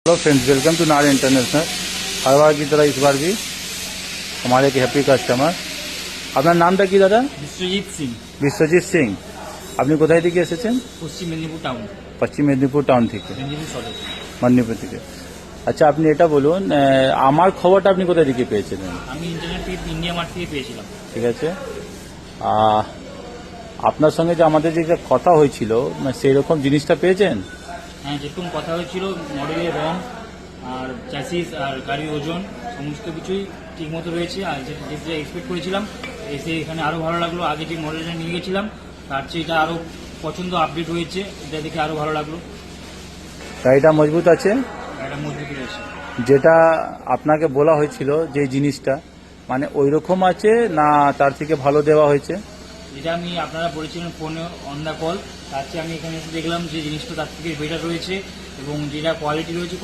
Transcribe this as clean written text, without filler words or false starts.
Hello friends, welcome to नार international. हर बार की तरह इस बार भी हमारे एक हैप्पी কাস্টমার। আপনার নামটা কি দাদা? বিশ্বজিৎ সিং, বিশ্বজিৎ সিং। আপনি কোথায় থেকে এসেছেন? পশ্চিম মেদিনীপুর টাউন, পশ্চিম মেদিনীপুর টাউন থেকে, মেদিনীপুর সদর। মেদিনীপুর থেকে। আচ্ছা, আপনি এটা বলুন, আমার খবরটা আপনি কোথায় থেকে পেয়েছিলেন? আমি ইন্টারনেট থেকে ইন্ডিয়া মার্ট থেকে পেয়েছিলাম। ঠিক আছে। আপনার সঙ্গে যে আমাদের যে কথা হয়েছিল, সেই রকম জিনিসটা পেয়েছেন? হ্যাঁ, যেরকম কথা হয়েছিল, মডেলের রং আর চ্যাসিস আর গাড়ির ওজন সমস্ত কিছুই ঠিকমতো রয়েছে। আর যেটা এক্সপেক্ট করেছিলাম, এসে এখানে আরও ভালো লাগলো। আগে যে মডেলটা নিয়ে গেছিলাম তার চেয়ে এটা আরও পছন্দ, আপডেট হয়েছে। এটা দেখে আরও ভালো লাগলো। গাড়িটা মজবুত আছে? এটা মজবুত রয়েছে। যেটা আপনাকে বলা হয়েছিল যে জিনিসটা, মানে ওই রকম আছে না তার থেকে ভালো দেওয়া হয়েছে? যেটা আমি আপনারা বলেছিলেন ফোনে অন দ্য কল, তার চেয়ে আমি এখানে এসে দেখলাম যে জিনিসটা তার থেকে বেটার রয়েছে এবং যেটা কোয়ালিটি রয়েছে